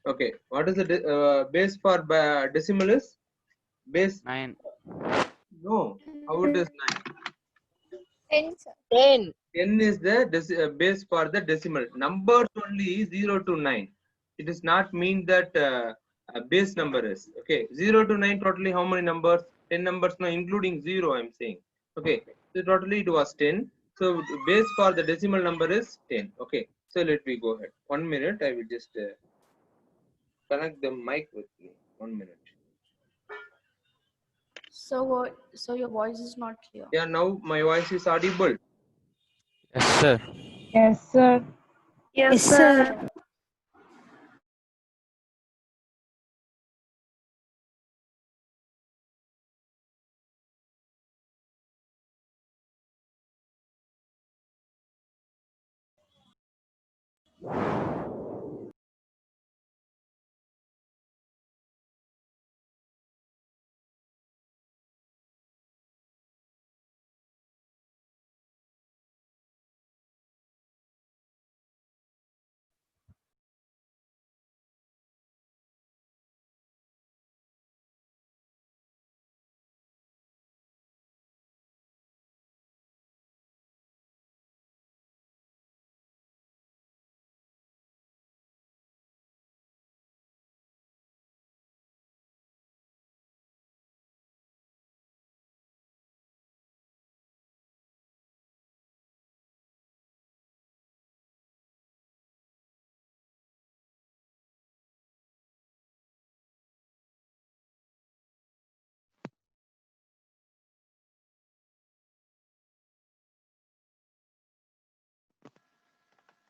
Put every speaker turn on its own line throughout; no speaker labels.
Okay, what is the base for decimal is? Base
9.
no. How it is 9?
10, sir.
10.
10 is the base for the decimal. Numbers only 0 to 9. It does not mean that base number is. Okay, 0 to 9 totally how many numbers? 10 numbers, no, including 0 I'm saying. Okay, so totally it was 10. So base for the decimal number is 10. Okay, so let me go ahead. 1 minute, I will just connect the mic with me. 1 minute.
So your voice is not clear.
Yeah, now my voice is audible.
Yes, sir.
Yes, sir.
Yes, sir.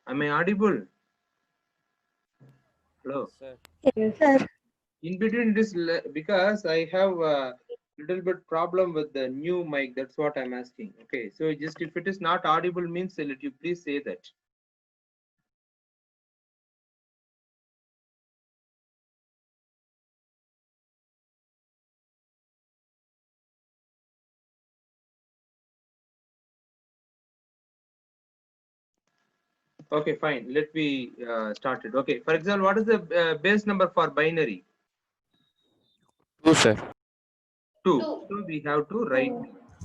Am I audible? Hello.
Sir.
Yes, sir.
In between this, because I have a little bit problem with the new mic. That's what I'm asking. Okay, so just if it is not audible means, let you please say that. Okay, fine. Let me start it. Okay, for example, what is the base number for binary?
2, sir.
2. So we have to write.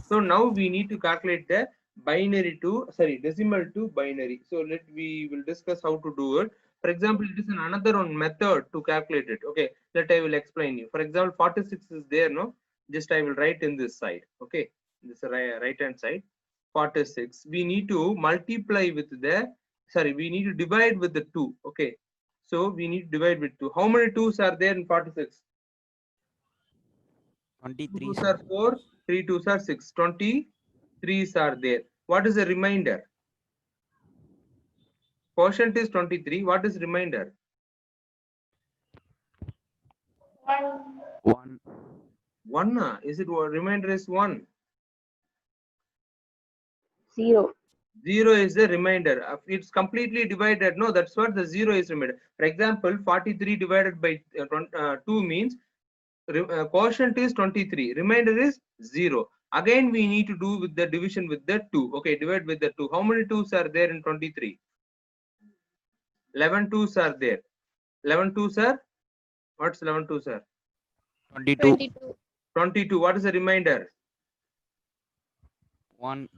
So now we need to calculate the binary to, sorry, decimal to binary. So we will discuss how to do it. For example, it is another one method to calculate it. Okay, that I will explain you. For example, 46 is there, no? Just I will write in this side. Okay, this right hand side. 46. We need to multiply with the, sorry, we need to divide with the 2. Okay, so we need to divide with 2. How many 2s are there in 46?
23,
2s
sir.
are 4, 3 2s are 6. 23s are there. What is the remainder? Quotient is 23. What is remainder?
1.
1. Is it remainder is 1?
0.
0 is the remainder. It's completely divided. No, that's what the 0 is remainder. For example, 43 divided by 2 means quotient is 23. Remainder is 0. Again, we need to do with the division with the 2. Okay, divide with the 2. How many 2s are there in 23? 11 2s are there. 11 2s are? What's 11 2s are?
22.
22.
22. What is the remainder?
1.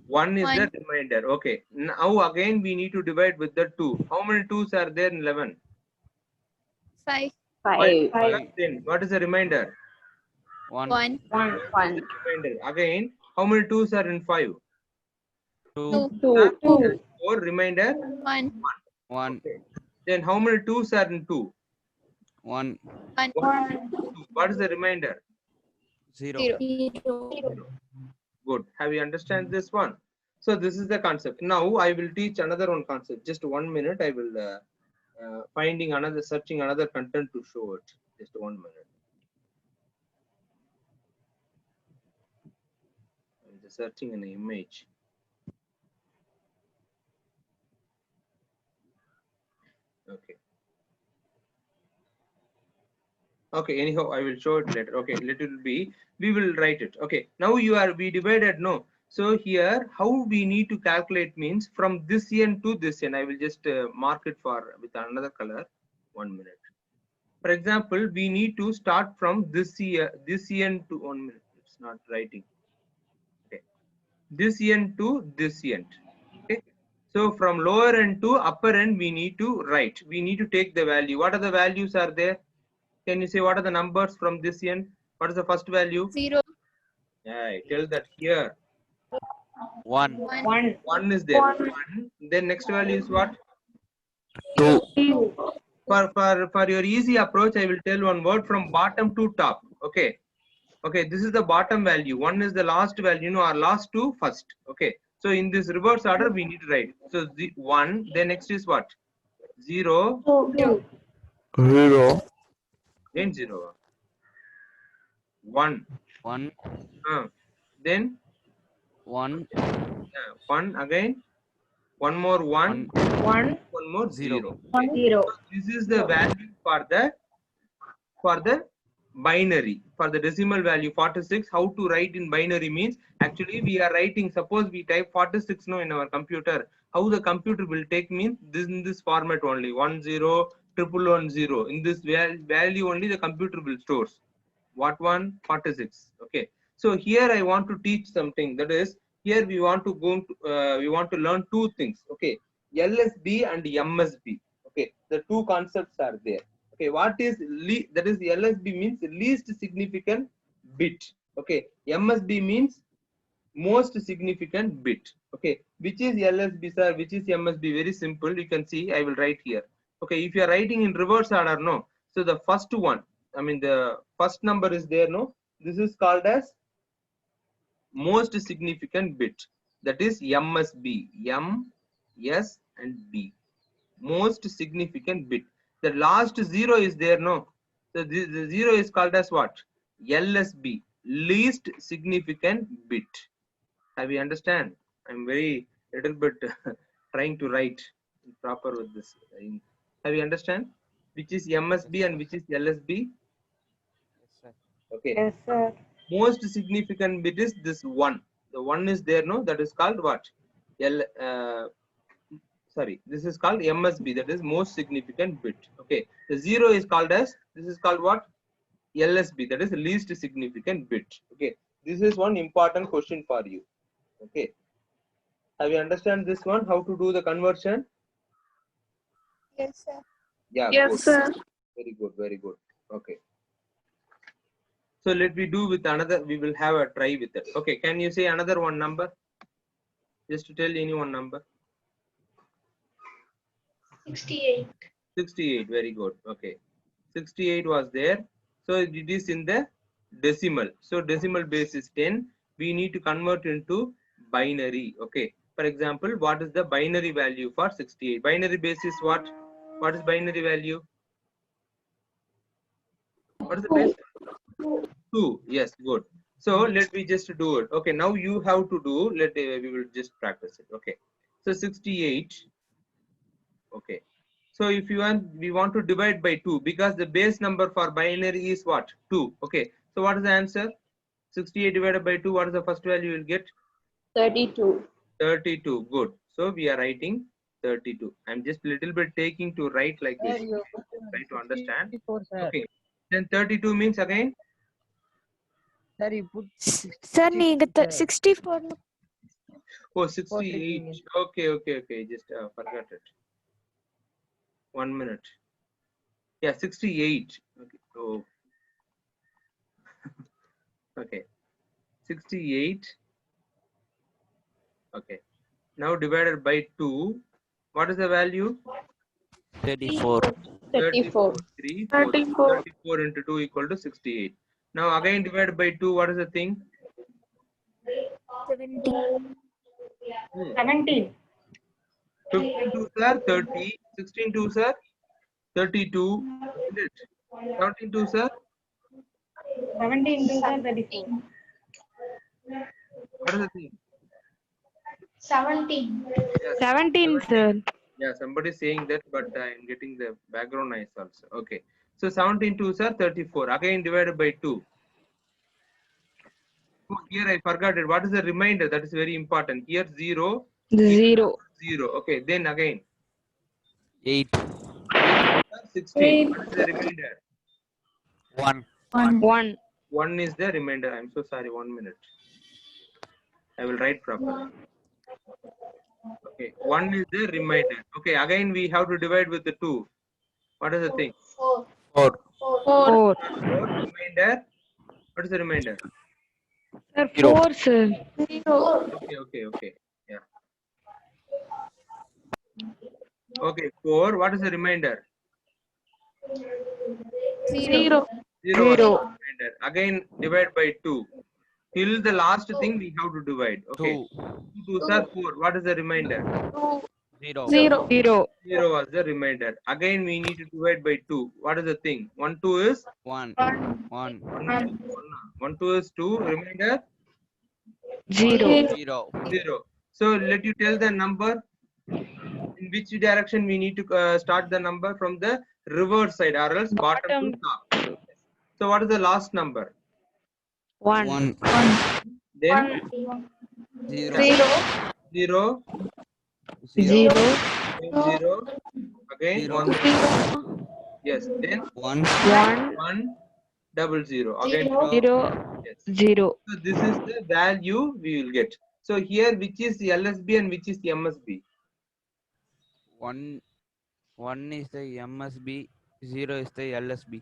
1 is the
1.
remainder. Okay. Now again we need to divide with the 2. How many 2s are there in 11?
5.
5.
5.
Then what is the remainder?
1.
1.
1.
Is
1.
the remainder. Again, how many 2s are in 5?
2.
2.
2.
2.
4 remainder.
1.
1.
Okay. Then how many 2s are in 2?
1.
1.
1. 2. What is the remainder?
0.
0.
0. Good. Have you understand this one? So this is the concept. Now I will teach another one concept. Just 1 minute. I will finding another, searching another content to show it. Just 1 minute. I'm just searching an image. Okay. Okay. Anyhow, I will show it later. Okay. Let it be. We will write it. Okay. Now we divided. No. So here, how we need to calculate means from this end to this end. I will just mark it for with another color. 1 minute. For example, we need to start from this end to 1 minute. It's not writing. Okay. This end to this end. Okay. So from lower end to upper end, we need to write. We need to take the value. What are the values are there? Can you say what are the numbers from this end? What is the first value?
0,
Yeah, I tell that here.
1,
1,
1 is there. 1. Then next value is what?
2,
For your easy approach, I will tell one word from bottom to top. Okay. Okay, this is the bottom value. 1 is the last value, our last two first. Okay. So in this reverse order, we need to write. So the 1, then next is what? 0,
2,
0,
then 0. 1.
1,
Then
1,
1 again. One more 1.
1,
One more
0.
0.
0.
This is the value for the binary, for the decimal value 46. How to write in binary means, actually we are writing, suppose we type 46 now in our computer, how the computer will take means this in this format only, 10 111 in this value only the computer will stores. What one? 46. Okay, so here I want to teach something, that is, here we want to go to, we want to learn two things. Okay, LSB and MSB. Okay, the two concepts are there. Okay, what is that is LSB means least significant bit. Okay, MSB means most significant bit. Okay, which is LSB, sir? Which is MSB? Very simple. You can see. I will write here. Okay, if you are writing in reverse order, no. So the first one, I mean the first number is there, no. This is called as most significant bit. That is MSB. M, S, and B. Most significant bit. The last 0 is there, no. So the 0 is called as what? LSB, least significant bit. Have you understand? I'm very little bit trying to write proper with this. Have you understand? Which is MSB and which is LSB? Okay.
Yes, sir.
Most significant bit is this 1. The 1 is there, no. That is called what? Sorry, this is called MSB, that is most significant bit. Okay, the 0 is called as, this is called what? LSB, that is least significant bit. Okay, this is one important question for you. Okay, have you understand this one, how to do the conversion?
Yes, sir.
Yeah,
Yes,
good.
sir.
Very good, very good. Okay, so let me do with another, we will have a try with it. Okay, can you say another one number? Just to tell any one number.
68.
68, very good. Okay, 68 was there. So it is in the decimal. So decimal base is 10. We need to convert into binary. Okay, for example, what is the binary value for 68? Binary base is what? What is binary value? What is the base? 2. Yes, good. So let me just do it. Okay, now you have to do, we will just practice it. Okay, so 68. Okay, so if you want, we want to divide by 2 because the base number for binary is what? 2. Okay, so what is the answer? 68 divided by 2, what is the first value you will get?
32.
32. Good. So we are writing 32. I'm just little bit taking to write like this. Try to understand. Okay, then 32 means again?
Sir, you put
Sir, need 64.
Oh, 68. Okay. Just forgot it. 1 minute. Yeah, 68. Okay. Oh. Okay. 68. Okay. Now divided by 2. What is the value?
34,
34.
34 into 2 equal to 68. Now again divided by 2. What is the thing?
17.
17.
15 2 sir 30. 16 2 sir 32. Isn't it? 17 2 sir.
17 to 34.
What is the thing?
17.
Yes,
17, sir.
Yeah, somebody is saying that, but I am getting the background noise also. Okay. So 17 2 sir 34. Again divided by 2. Oh, here I forgot it. What is the remainder? That is very important. Here 0.
0.
0. Okay. Then again
8,
16. What is the remainder?
1.
1.
1 is the remainder. I'm so sorry. 1 minute. I will write properly. Okay. 1 is the remainder. Okay. Again, we have to divide with the 2. What is the thing?
4.
4.
4 remainder. What is the remainder?
Sir,
0.
4, sir.
Okay. Yeah. Okay. 4. What is the remainder?
0.
0 was the remainder. Again, divide by 2. Till the last thing we have to divide. Okay.
2.
2 2 are 4. What is the remainder?
0.
0.
0 was the remainder. Again, we need to divide by 2. What is the thing? 1 2 is
1. 1.
1 2 is 2. Remainder
0.
0.
0. So let you tell the number. In which direction we need to start the number, from the reverse side or else bottom to top. So what is the last number?
1.
1.
Then
0.
0,
0.
0, again
0.
1. Yes. Then
1.
1.
1 double 0. Again
0.
yes.
0.
So this is the value we will get. So here, which is the LSB and which is the MSB?
1 is the MSB, 0 is the LSB.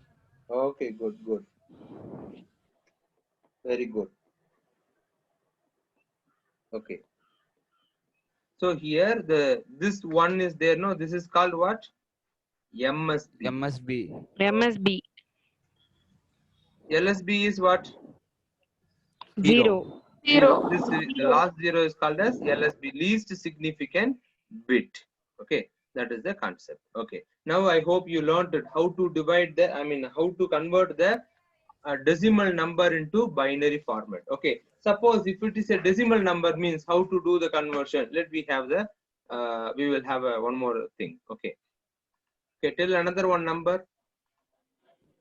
Okay, good. Very good. Okay. So here this one is there. No, this is called what? MSB.
MSB.
MSB.
LSB is what?
0.
This is, the last 0 is called as LSB, least significant bit. Okay, that is the concept. Okay. Now I hope you learned how to divide how to convert the decimal number into binary format. Okay. Suppose if it is a decimal number, means how to do the conversion. We will have one more thing. Okay. Okay. Tell another one number.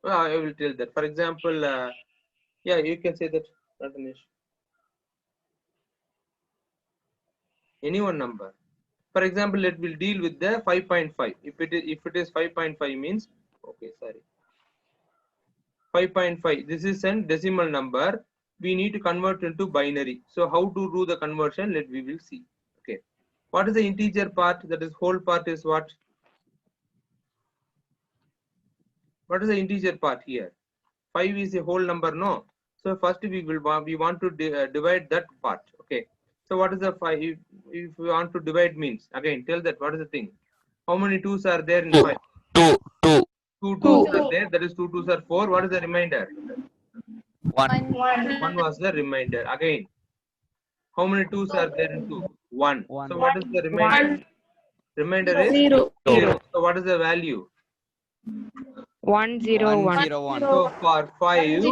I will tell that. For example, yeah, you can say that. Not an issue. Any one number. For example, let will deal with the 5.5. If it is 5.5 means, okay, sorry. 5.5. This is a decimal number. We need to convert into binary. So how to do the conversion? We will see. Okay. What is the integer part? That is whole part is what? What is the integer part here? 5 is a whole number, no? So first we want to divide that part. Okay. So what is the 5? If we want to divide means, again tell that what is the thing? How many 2's are there in 5?
2.
2 2's are there. That is 2 2's are 4. What is the remainder?
1.
1 was the remainder. Again, how many 2's are there in 2? 1.
1.
So what is the remainder? Remainder is
0.
0. So what is the value?
1 0 1.
1.
So for 5,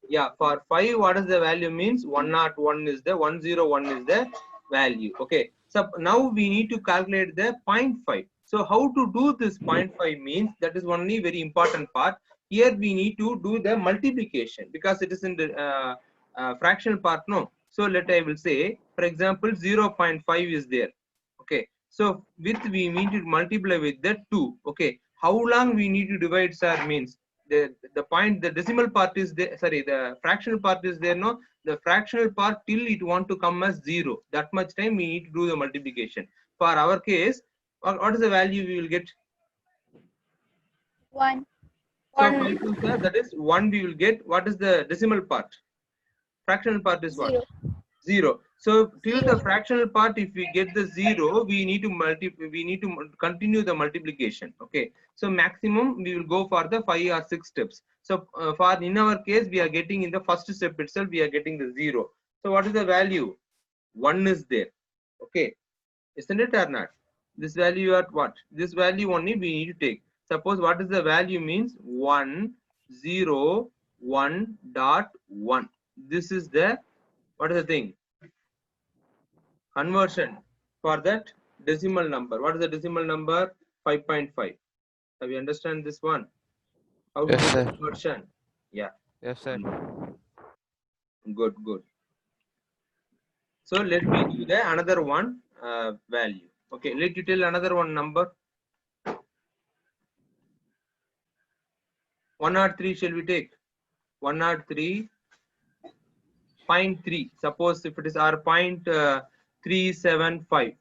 yeah, for 5, what is the value means? 101 is the 101 is the value. Okay. So now we need to calculate the 0.5. So how to do this 0.5 means, that is only very important part. Here we need to do the multiplication because it is in the fractional part. No. So I will say, for example, 0.5 is there. Okay. So we need to multiply with the 2. Okay. How long we need to divide, sir, means the decimal part is there, sorry, the fractional part is there, no? The fractional part till it want to come as 0. That much time we need to do the multiplication. For our case, what is the value we will get?
1.
So 5 2, sir, that is 1 we will get. What is the decimal part? Fractional part is what? 0. So till the fractional part, if we get the 0, we need to continue the multiplication. Okay. So maximum we will go for the 5 or 6 steps. So in our case, we are getting in the first step itself, we are getting the 0. So what is the value? 1 is there. Okay. Isn't it or not? This value at what? This value only we need to take. Suppose what is the value means? 1 0 1.1. This is the, what is the thing? Conversion for that decimal number. What is the decimal number? 5.5. Have you understand this one? How to
Yes,
do
sir.
the conversion? Yeah.
Yes, sir.
Good. So let me do the another one value. Okay. Let you tell another one number. 103 shall we take? 103.3. Suppose if it is our 0.375.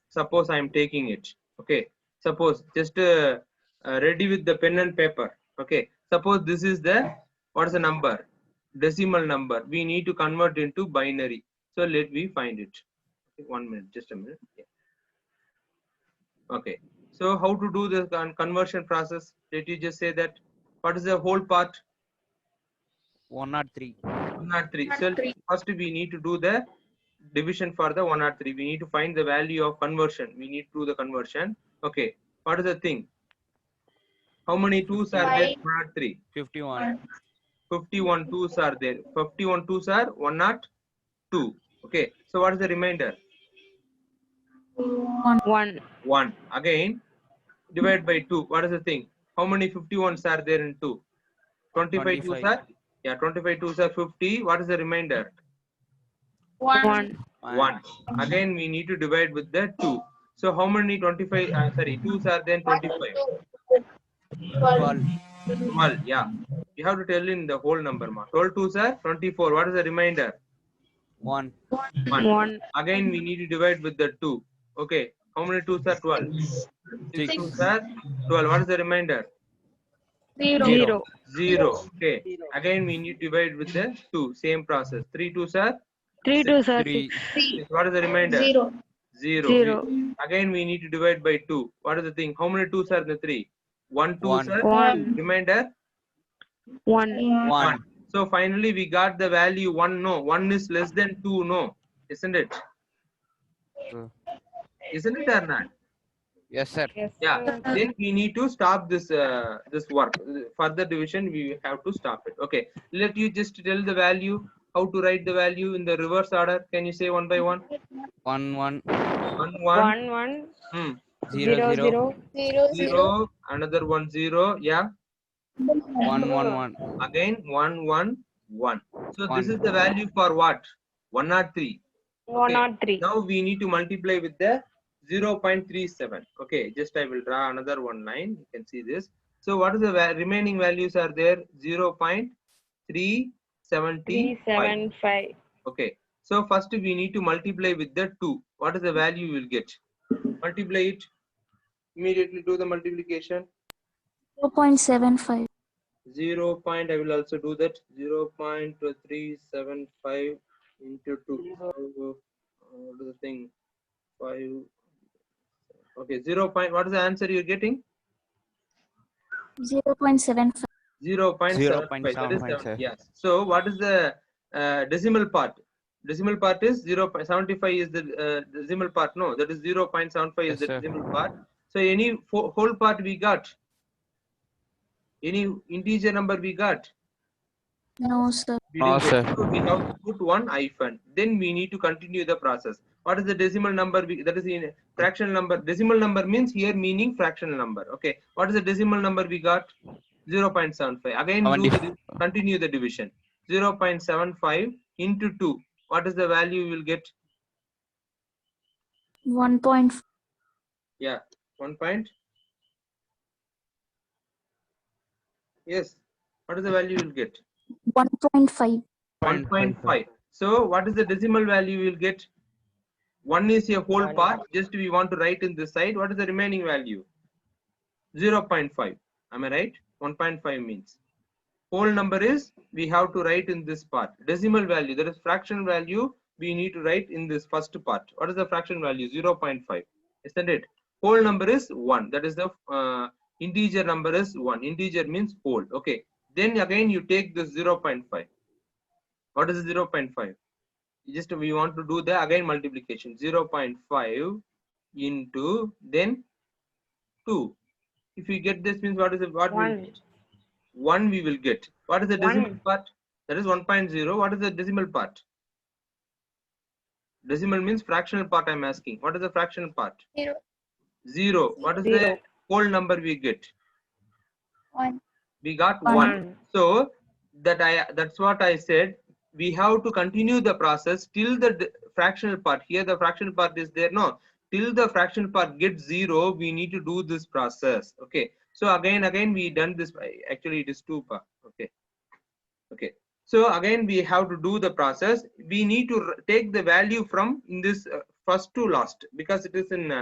Suppose I am taking it. Okay. Suppose just ready with the pen and paper. Okay. Suppose this is the, what is the number? Decimal number. We need to convert into binary. So let me find it. Okay, 1 minute, just a minute. Yeah. Okay. So how to do the conversion process? Let you just say that. What is the whole part?
103.
103. So first we need to do the division for the 103. We need to find the value of conversion. We need to do the conversion. Okay. What is the thing? How many twos are there? 103.
51.
51 twos are there. 51 twos are 102. Okay. So what is the remainder?
1.
1. Again, divide by 2. What is the thing? How many 51s are there in 2? 25 twos
25.
are? Yeah, 25 twos are 50. What is the remainder?
1.
1. Again, we need to divide with the 2. So how many 25, twos are then 25?
12.
12, yeah. You have to tell in the whole number. 12 twos are 24. What is the remainder?
1.
1.
Again, we need to divide with the 2. Okay. How many twos are 12? 6 twos are 12. What is the remainder?
0.
0. Okay. Again, we need to divide with the 2. Same process. 3 twos are
3 2s are
3.
6.
What is the remainder?
0.
0. Again, we need to divide by 2. What is the thing? How many twos are in the 3? 1 twos
1.
are
1.
remainder
1.
1.
So finally we got the value 1. No, 1 is less than 2. No, isn't it? Isn't it or not?
Yes, sir.
Yeah. Then we need to stop this this work. Further division we have to stop it. Okay. Let you just tell the value. How to write the value in the reverse order? Can you say one by one?
1 1
1
1 1
Hmm.
0 0
0. Another 1 0. Yeah.
1 1 1.
Again 1 1 1. So this
1.
is the value for what? 103.
103.
Now we need to multiply with the 0.37. Okay, just I will draw another one line. You can see this. So what is the remaining values are there? 0.375.
375.
Okay. So first we need to multiply with the 2. What is the value you will get? Multiply it. Immediately do the multiplication.
0.75.
0. I will also do that. 0.375 into 2. So, what is the thing? 5. Okay, 0. What is the answer you're getting?
0.75.
0.75. That is
0.75,
7.
sir.
Yes. So what is the decimal part? Decimal part is 0.75 is the decimal part. No, that is 0.75 is
Yes,
the
sir.
decimal part. So any whole part we got? Any integer number we got?
No, sir.
We
No,
didn't get.
sir.
So we have to put one hyphen. Then we need to continue the process. What is the decimal number? That is in fractional number. Decimal number means here meaning fractional number. Okay. What is the decimal number we got? 0.75. Again, continue the division. 0.75 into 2. What is the value we will get?
1.5.
Yeah. 1 point. Yes. What is the value you will get?
1.5.
1.5. So what is the decimal value we will get? 1 is a whole part. Just we want to write in this side. What is the remaining value? 0.5. Am I right? 1.5 means whole number is we have to write in this part. Decimal value, that is fraction value, we need to write in this first part. What is the fraction value? 0.5. Isn't it? Whole number is 1. That is the integer number is 1. Integer means whole. Okay. Then again you take this 0.5. What is 0.5? Just we want to do the again multiplication. 0.5 into then 2. If you get this means what is it? What
1.
1 we will get. What is the decimal
1.
part? That is 1.0. What is the decimal part? Decimal means fractional part I am asking. What is the fractional part?
0.
0. What is the whole number we get?
1.
We got
1.
1. So that's what I said. We have to continue the process till the fractional part. Here the fractional part is there. No. Till the fractional part gets 0, we need to do this process. Okay. So again we done this. Actually, it is 2 pa. Okay. Okay. So again we have to do the process. We need to take the value from in this first to last, because it is in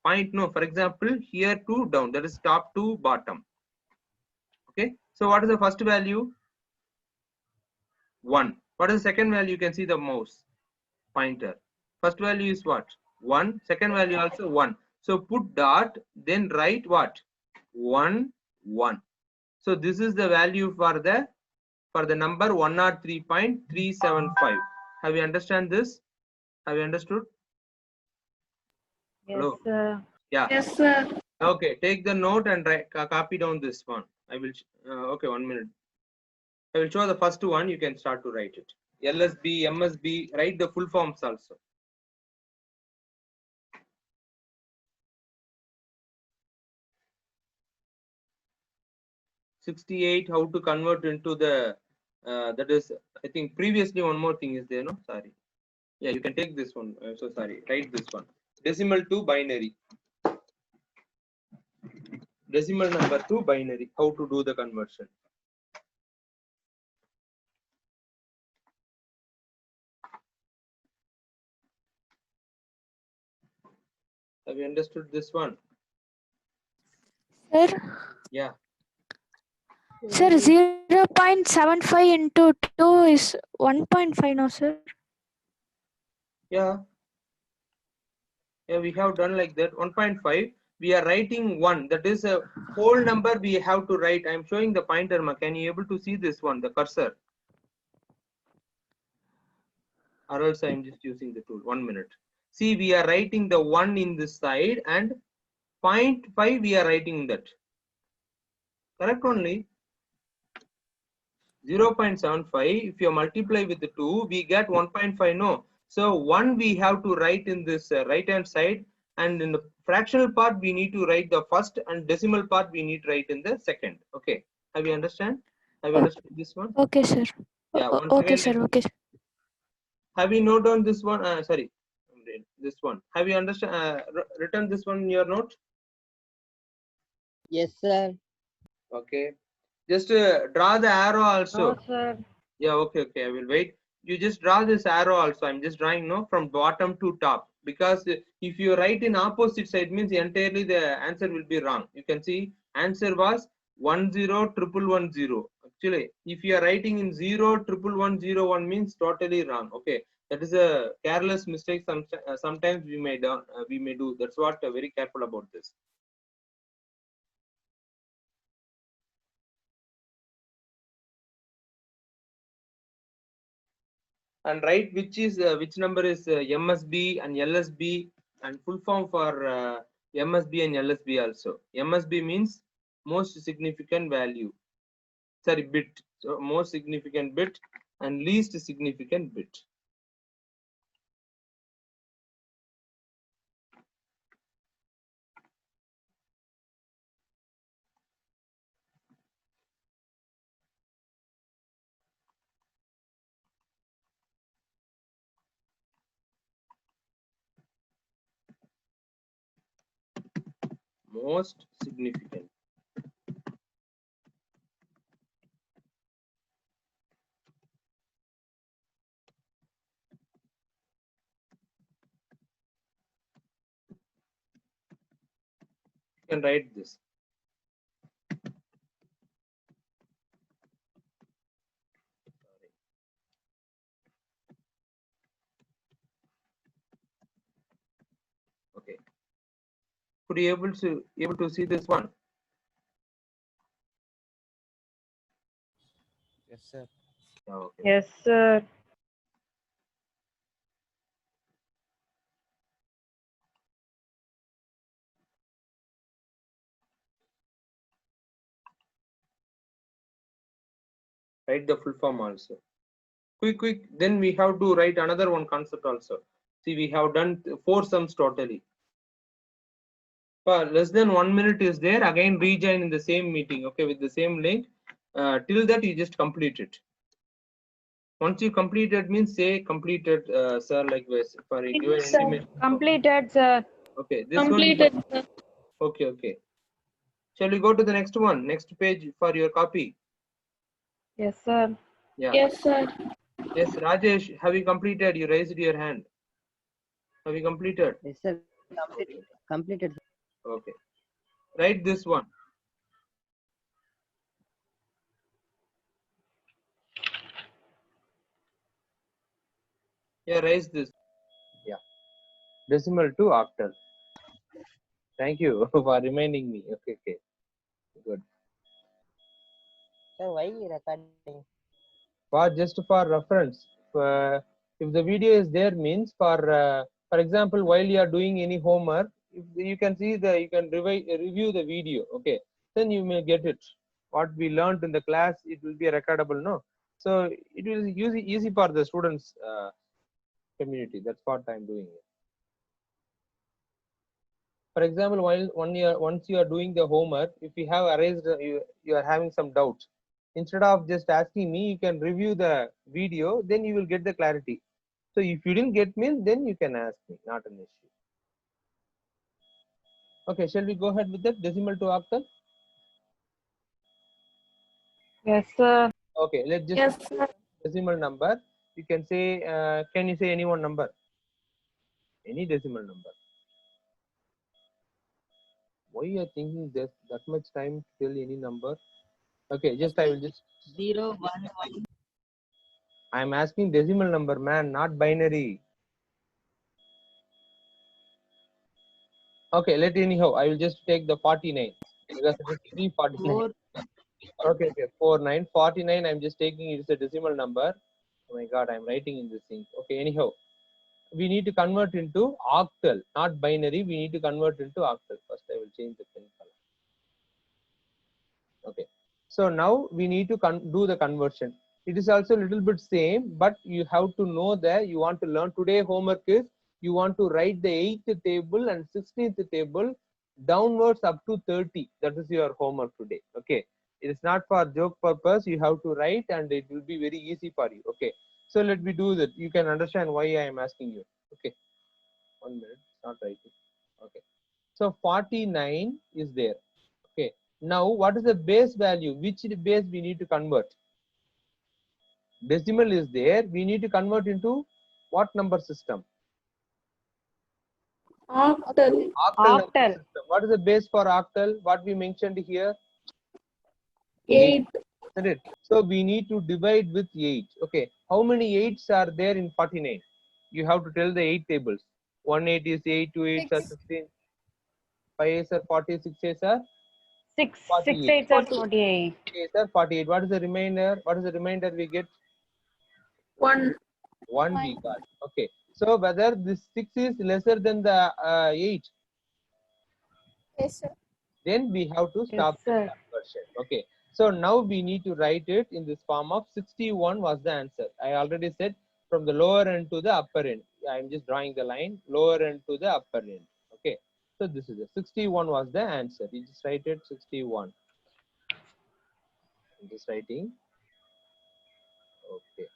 point. No, for example, here to down, that is top to bottom. Okay. So what is the first value? 1. What is the second value? You can see the mouse pointer. First value is what? 1. Second value also 1. So put dot, then write what? 1 1. So this is the value for the number 103.375. Have you understand this? Have you understood?
Yes,
Hello?
sir.
Yeah.
Yes, sir.
Okay. Take the note and write, copy down this one. I will. Okay, 1 minute. I will show the first one. You can start to write it. LSB, MSB. Write the full forms also. $68. How to convert into the that is, I think previously one more thing is there. No, sorry. Yeah, you can take this one. So sorry. Write this one. Decimal to binary. Decimal number to binary. How to do the conversion? Have you understood this one?
Sir,
Yeah.
sir, 0.75 into 2 is 1.5 now, sir.
Yeah. Yeah, we have done like that. 1.5. We are writing 1. That is a whole number we have to write. I am showing the pointer. Can you able to see this one, the cursor? Or else I am just using the tool. 1 minute. See, we are writing the 1 in this side and 0.5 we are writing that. Correct only. 0.75. If you multiply with the 2, we get 1.5. No. So 1 we have to write in this right hand side, and in the fractional part we need to write the first, and decimal part we need to write in the second. Okay. Have you understand? Have you understood this one?
Okay, sir.
Yeah. Once
Okay,
again,
sir. Okay, sir.
have you noted down this one? Sorry, this one. Have you understand? Written this one in your note?
Yes, sir.
Okay. Just draw the arrow also.
No, sir.
Yeah, okay, I will wait. You just draw this arrow also. I'm just drawing no from bottom to top, because if you write in opposite side means entirely the answer will be wrong. You can see answer was 101110. Actually, if you are writing in 01101 means totally wrong. Okay, that is a careless mistake. Sometimes we may do. That's what very careful about this. And write which number is MSB and LSB, and full form for MSB and LSB also. MSB means most significant value. Sorry, bit. So most significant bit and least significant bit. Most significant. You can write this. Okay. Could you able to see this one?
Yes, sir.
Okay.
Yes, sir.
Write the full form also. Quick. Then we have to write another one concept also. See, we have done 4 sums totally. Less than 1 minute is there. Again, rejoin in the same meeting. Okay, with the same link. Till that you just complete it. Once you complete it means say completed, sir, like this for a given intimation.
Completed, sir.
Okay, this
Completed.
one. Okay. Shall we go to the next one? Next page for your copy.
Yes, sir.
Yeah.
Yes, sir.
Yes, Rajesh, have you completed? You raised your hand. Have you completed?
Yes, sir. Completed.
Okay. Write this one. Yeah, raise this. Yeah. Decimal to octal. Thank you for reminding me. Okay, okay. Good.
Sir, why recording?
For just for reference, if the video is there means for example, while you are doing any homework, if you can see you can review the video. Okay, then you may get it. What we learned in the class, it will be recordable, no? So it will be easy for the students community. That's what I'm doing. For example, once you are doing the homework, if you have erased, you are having some doubts. Instead of just asking me, you can review the video, then you will get the clarity. So if you didn't get me, then you can ask me, not an issue. Okay, shall we go ahead with that decimal to octal?
Yes, sir.
Okay, let's just
Yes, sir.
decimal number. You can say, can you say any one number? Any decimal number. Why you are thinking that much time to tell any number? Okay, just I will just
0, 1, 1.
I'm asking decimal number, man, not binary. Okay, anyhow, I will just take the 49 because it is 349.
4.
Okay, 49, 49. I'm just taking it as a decimal number. Oh my God, I'm writing in this thing. Okay, anyhow, we need to convert into octal, not binary. We need to convert into octal. First, I will change the pen color. Okay, so now we need to do the conversion. It is also a little bit same, but you have to know that you want to learn. Today homework is you want to write the 8th table and 16th table downwards up to 30. That is your homework today. Okay, it is not for joke purpose. You have to write and it will be very easy for you. Okay, so let me do that. You can understand why I am asking you. Okay, 1 minute, it's not writing. Okay, so 49 is there. Okay, now what is the base value? Which base we need to convert? Decimal is there. We need to convert into what number system?
Octal.
Octal number
Octal.
system. What is the base for octal? What we mentioned here?
8.
Isn't it? So we need to divide with 8. Okay, how many 8s are there in 49? You have to tell the 8 tables. 1 8 is 8, 2 8s are
6.
16, 5 8s are 40, 6 8s are
6
48.
8 are 48.
8 are 48. What is the remainder? What is the remainder we get?
1.
1 we got. Okay, so whether this 6 is lesser than the 8,
Yes, sir.
then we have to stop
Yes,
the
sir.
conversion. Okay, so now we need to write it in this form of 61 was the answer. I already said from the lower end to the upper end. I'm just drawing the line, lower end to the upper end. Okay, so this is it. 61 was the answer. You just write it 61. I'm just writing. Okay.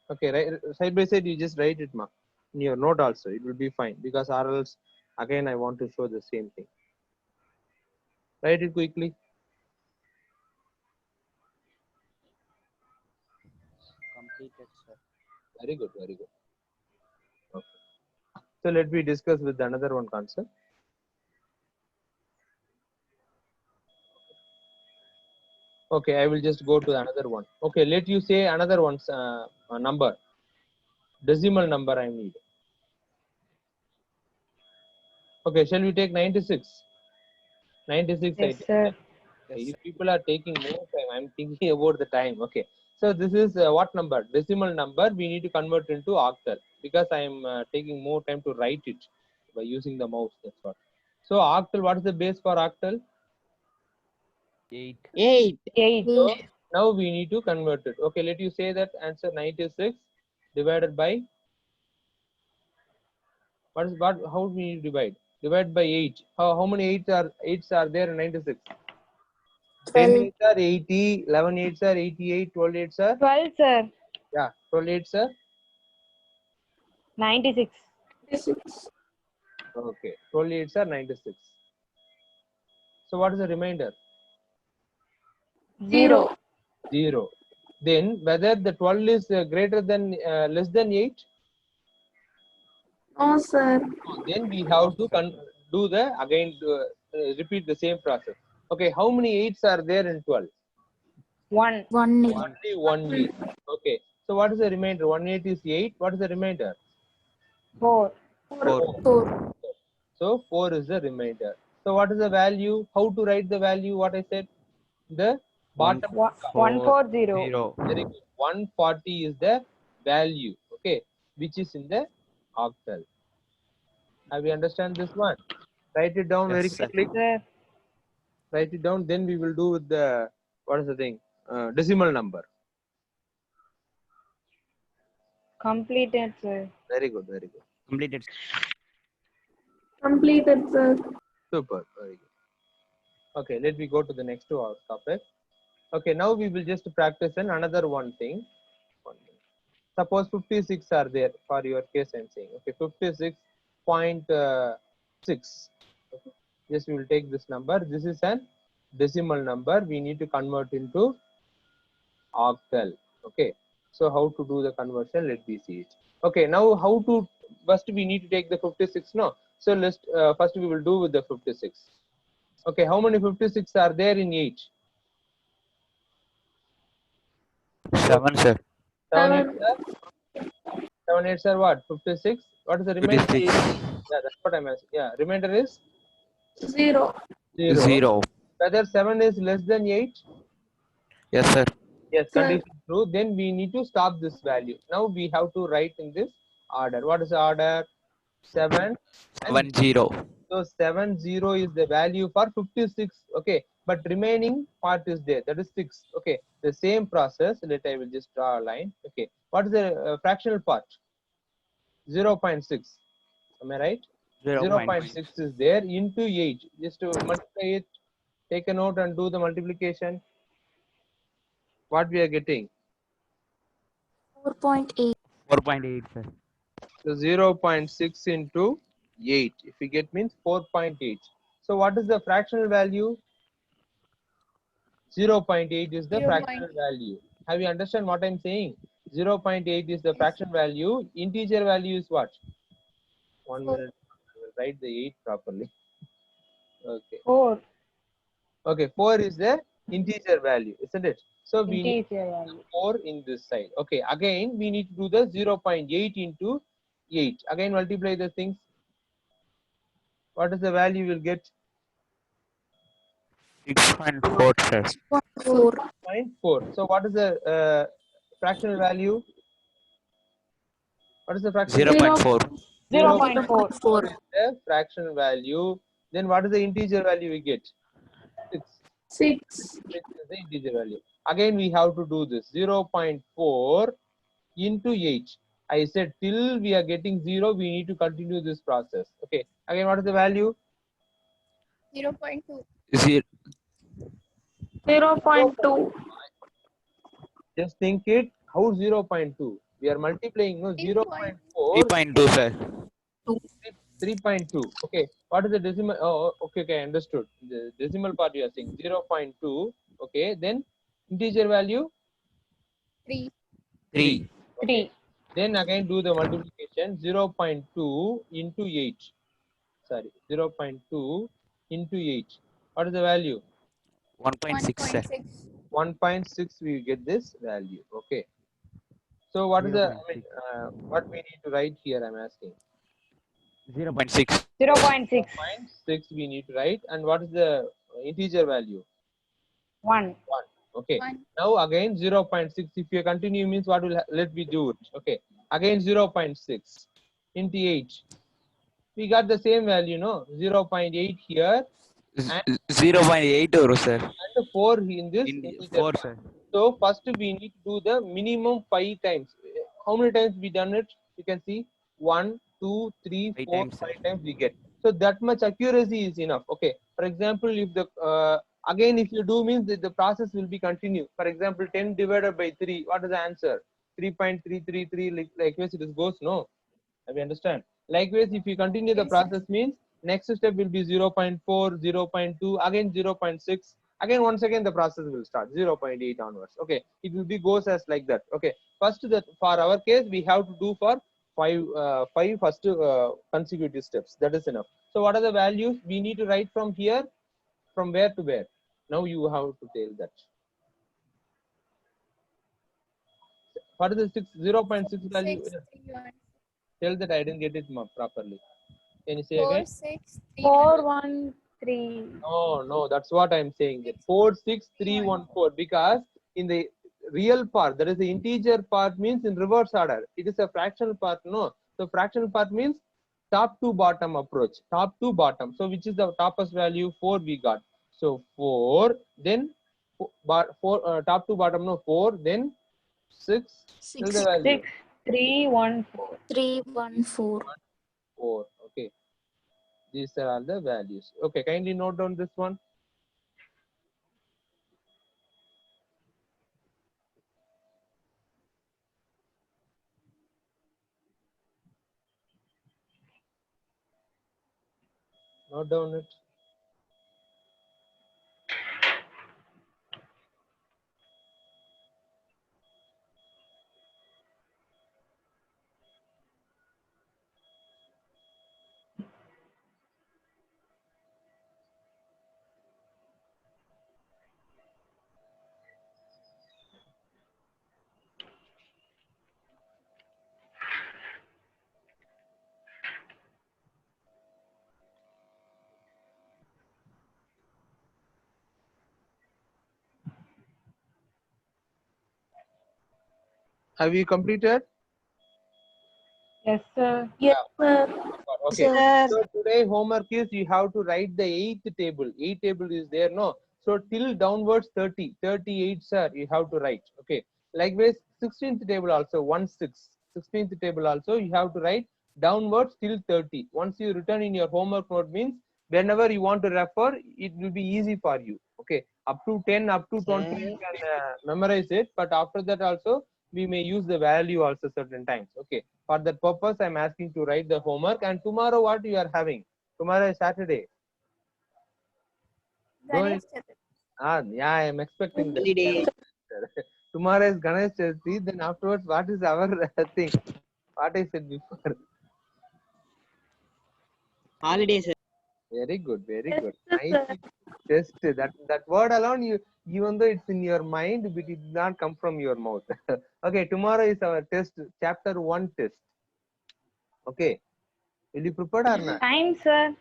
Okay, right, side by side you just write it, ma, in your note also. It will be fine because or else again I want to show the same thing. Write it quickly.
Completed, sir.
Very good, very good. Okay. So let me discuss with another one concept. Okay, I will just go to another one. Okay, let you say another one's number. Decimal number I need. Okay, shall we take 96? 96 I
Yes,
take.
sir.
If people are taking more time, I'm thinking about the time. Okay, so this is what number? Decimal number. We need to convert into octal because I'm taking more time to write it by using the mouse. That's what. So octal. What is the base for octal?
8.
8.
8.
So now we need to convert it. Okay, let you say that answer 96 divided by what? How we need to divide? Divide by 8. How many 8s are there in 96? 10
12.
8s are 80, 11 8s are 88, 12 8s are
12, sir.
yeah, 12 8s are
96.
6.
okay, 12 8s are 96. So what is the remainder?
0.
0. Then whether the 12 is greater than less than 8?
No, sir.
Then we have to do the again repeat the same process. Okay, how many 8s are there in 12?
1.
1
Only 1 8. Okay, so what is the remainder? 1 8 is 8. What is the remainder?
4.
4.
So 4 is the remainder. So what is the value? How to write the value? What I said? The bottom.
140.
Very good. 140 is the value. Okay, which is in the octal. Have you understand this one? Write it down very
Yes, sir.
quickly.
Sir.
Write it down. Then we will do with the what is the thing? Decimal number.
Completed, sir.
Very good. Very good.
Completed.
Completed, sir.
Super. Very good. Okay, let me go to the next topic. Okay, now we will just practice another one thing. Suppose 56 are there for your case. I'm saying. Okay, 56.6. Okay. Just we will take this number. This is an decimal number. We need to convert into octal. Okay. So how to do the conversion? Let me see it. Okay. Now how to first we need to take the 56. No. So let's first we will do with the 56. Okay. How many 56 are there in 8?
7, sir.
7 8s are what? 56. What is the remainder?
56.
Yeah, that's what I'm asking. Yeah, remainder is
0.
0.
Whether 7 is less than 8?
Yes, sir.
Yes,
Sir.
condition true. Then we need to stop this value. Now we have to write in this order. What is the order? 7 and
1 0.
so 7 0 is the value for 56. Okay, but remaining part is there. That is 6. Okay, the same process. Let I will just draw a line. Okay, what is the fractional part? 0.6. Am I right? 0.6 is there into 8. Just to multiply it, take a note and do the multiplication. What we are getting?
4.8.
4.8, sir.
So 0.6 into 8. If we get means 4.8. So what is the fractional value? 0.8 is the
0.
fractional value. Have you understand what I'm saying? 0.8 is the fraction value. Integer value is what? 1 minute. I will write the 8 properly. Okay.
4.
Okay. 4 is the integer value, isn't it? So we need
Integer value.
4 in this side. Okay. Again, we need to do the 0.8 into 8. Again, multiply the things. What is the value you will get?
6.4, sir.
4.
0.4. So what is the fractional value? What is the fractional
0.4.
0.4.
4.
is the fractional value. Then what is the integer value we get? 6.
6.
6 is the integer value. Again, we have to do this 0.4 into 8. I said till we are getting 0, we need to continue this process. Okay. Again, what is the value?
0.2.
0.
0.2.
Just think it. How 0.2? We are multiplying. No, 0.4.
3.2, sir.
3.2. Okay. What is the decimal? Oh, okay. Okay. Understood. The decimal part you are saying 0.2. Okay. Then integer value
3.
3.
3.
Then again do the multiplication 0.2 into 8. Sorry, 0.2 into 8. What is the value?
1.6, sir.
1.6. We get this value. Okay. So what is the? I mean, what we need to write here? I'm asking.
0.6.
0.6.
0.6 we need to write, and what is the integer value?
1.
1. Okay.
1.
Now again 0.6. If you continue means what will let me do it? Okay. Again 0.6 into 8. We got the same value, no? 0.8 here
0.8, sir.
and 4 in this integer
4,
part.
sir.
So first we need to do the minimum 5 times. How many times we done it? You can see 1, 2, 3,
5
4,
times, sir.
5 times we get. So that much accuracy is enough. Okay. For example, if the again if you do means the process will be continued. For example, 10 divided by 3. What is the answer? 3.333. Likewise it goes no. Have you understand? Likewise, if you continue the process means Next step will be 0.4, 0.2, again 0.6. Again, once again, the process will start 0.8 onwards. Okay, it will be goes as like that. Okay, first that for our case, we have to do for five first consecutive steps. That is enough. So what are the values we need to write from here? From where to where? Now you have to tell that. What is the 0.6 value?
6, 3, 1.
Tell that I didn't get it properly. Can you say
4,
again?
6, 3,
4,
1.
1, 3.
No, that's what I'm saying. That 4, 6, 3, 1, 4. Because in the real part, that is the integer part means in reverse order. It is a fractional part, no. So fractional part means top to bottom approach. Top to bottom. So which is the topmost value? 4 we got. So 4, then 4 top to bottom, no 4, then 6. Tell the
6,
value.
6, 3, 1, 4.
3, 1, 4.
4. Okay. These are all the values. Okay, kindly note down this one. Note down it. Have you completed?
Yes, sir.
Yes, sir.
Okay.
Sir.
So today homework is you have to write the 8th table. 8th table is there, no? So till downwards 30, 38, sir, you have to write. Okay. Likewise, 16th table also 1, 6. 16th table also you have to write downwards till 30. Once you return in your homework note means whenever you want to refer, it will be easy for you. Okay. Up to 10, up to 20, you can memorize it. But after that also, we may use the value also certain times. Okay. For that purpose, I'm asking to write the homework. And tomorrow, what you are having? Tomorrow is Saturday.
Ganesh Chaturthi.
Yeah, I'm expecting that.
Holiday.
Tomorrow is Ganesh Chaturthi. Then afterwards, what is our thing? What I said before.
Holiday, sir.
Very good, very good.
Yes,
Nice
sir.
test. That word alone, even though it's in your mind, but it did not come from your mouth. Okay, tomorrow is our test, chapter 1 test. Okay, will you prepare or not?
Time, sir.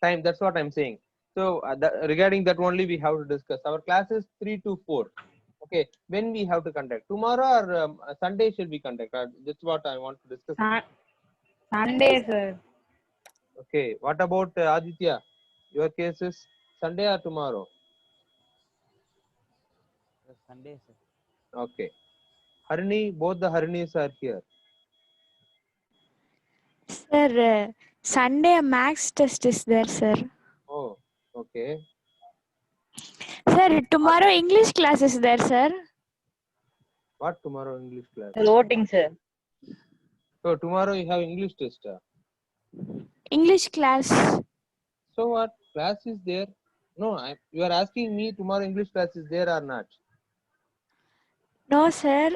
Time, that's what I'm saying. So regarding that only we have to discuss. Our class is 3 to 4. Okay, when we have to conduct? Tomorrow or Sunday shall we conduct? That's what I want to discuss.
Sunday, sir.
Okay, what about Aditya? Your case is Sunday or tomorrow?
Sunday, sir.
Okay. Harini, both the Harinis are here.
Sir, Sunday max test is there, sir.
Oh, okay.
Sir, tomorrow English class is there, sir.
What tomorrow English class?
Voting, sir.
So tomorrow you have English test.
English class.
So what? Class is there? No, you are asking me tomorrow English class is there or not?
No, sir.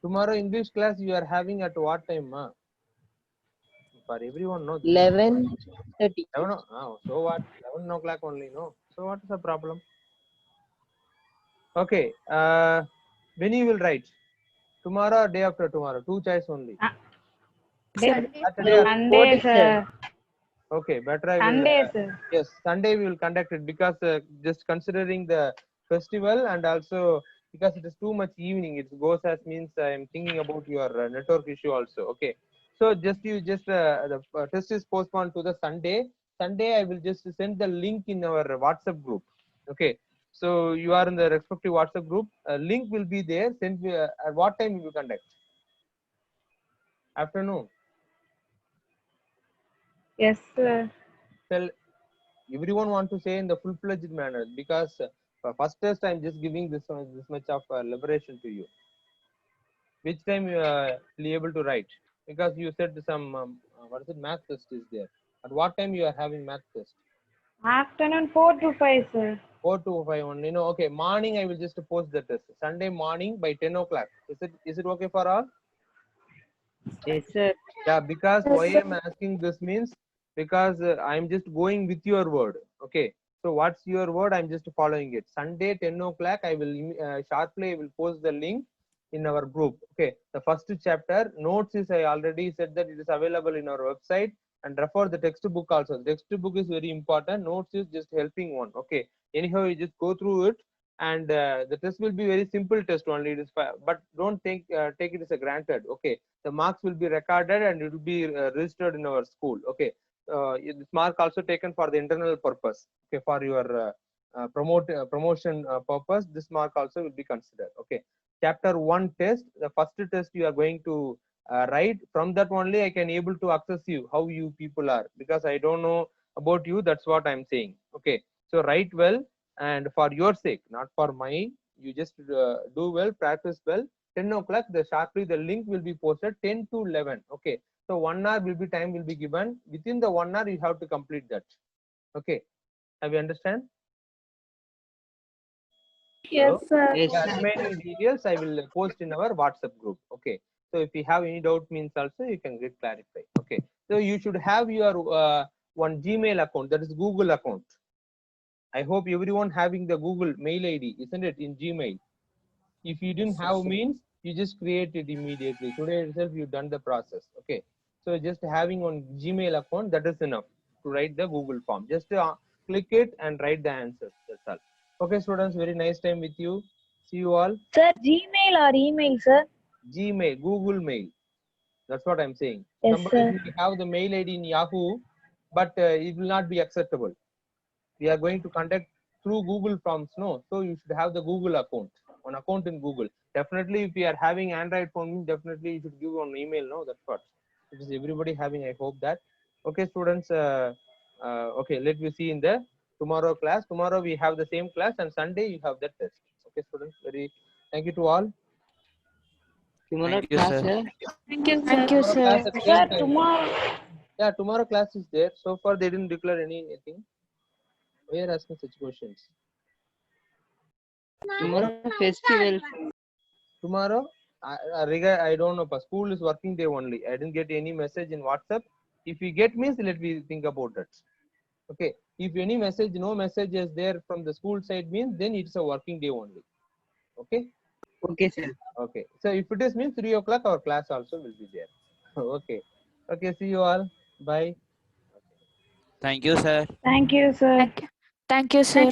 Tomorrow English class you are having at what time? For everyone, no.
11:30.
11, so what? 11 o'clock only, no. So what is the problem? Okay. When you will write? Tomorrow or day after tomorrow? Two choice only.
Sunday.
Saturday or
Sunday,
voting,
sir.
okay, better I will.
Sunday, sir.
Yes, Sunday we will conduct it because just considering the festival and also because it is too much evening, it goes as means I am thinking about your network issue also. Okay, so the test is postponed to the Sunday. Sunday I will just send the link in our WhatsApp group. Okay, so you are in the respective WhatsApp group. A link will be there. Send at what time you will conduct? Afternoon.
Yes, sir.
Tell everyone want to say in the full-fledged manner because for first test I'm just giving this much of liberation to you. Which time you will be able to write? Because you said some what is it, math test is there. At what time you are having math test?
Afternoon 4 to 5, sir.
4 to 5 only. No, okay. Morning I will just post the test. Sunday morning by 10 o'clock. Is it okay for all?
Yes, sir.
Yeah, because
Yes,
why
sir.
I'm asking this means because I'm just going with your word. Okay. So what's your word? I'm just following it. Sunday 10 o'clock I will sharply I will post the link in our group. Okay. The first chapter notes is I already said that it is available in our website, and refer the textbook also. The textbook is very important. Notes is just helping one. Okay. Anyhow, you just go through it, and the test will be very simple test only. It is but don't take it as a granted. Okay. The marks will be recorded and it will be registered in our school. Okay. This mark also taken for the internal purpose. Okay. For your promotion purpose, this mark also will be considered. Okay. Chapter 1 test, the first test you are going to write. From that only I can able to access you, how you people are, because I don't know about you. That's what I'm saying. Okay. So write well, and for your sake, not for mine, you just do well, practice well. 10 o'clock sharply the link will be posted. 10 to 11. Okay. So 1 hour will be time will be given. Within the 1 hour you have to complete that. Okay. Have you understand?
Yes, sir.
Yes,
Yeah,
sir.
remaining details I will post in our WhatsApp group. Okay. So if you have any doubt means also you can get clarified. Okay. So you should have your one Gmail account, that is Google account. I hope everyone having the Google mail ID, isn't it, in Gmail? If you didn't have means, you just create it immediately. Today itself you've done the process. Okay. So just having one Gmail account, that is enough to write the Google form. Just click it and write the answers. That's all. Okay, students, very nice time with you. See you all.
Sir, Gmail or email, sir?
Gmail, Google Mail. That's what I'm saying.
Yes,
Somebody
sir.
will have the mail ID in Yahoo, but it will not be acceptable. We are going to conduct through Google Forms, no? So you should have the Google account, an account in Google. Definitely, if you are having Android phone, definitely you should give an email, no? That's what. It is everybody having, I hope that. Okay, students, okay, let me see in the tomorrow class. Tomorrow we have the same class, and Sunday you have the test. Okay, students, thank you to all.
Tomorrow
Thank you,
class,
sir.
sir.
Thank you,
Thank
sir.
you,
Tomorrow
sir.
class at
Sir,
same time.
tomorrow.
Yeah, tomorrow class is there. So far they didn't declare anything. We are asking such questions.
Tomorrow festival.
Tomorrow, I don't know. But school is working day only. I didn't get any message in WhatsApp. If we get means, let me think about it. Okay. If any message, no message is there from the school side means, then it's a working day only. Okay.
Okay, sir.
Okay. So if it is means 3 o'clock, our class also will be there. Okay. Okay. See you all. Bye.
Thank you, sir.
Thank you, sir.
Thank you, sir.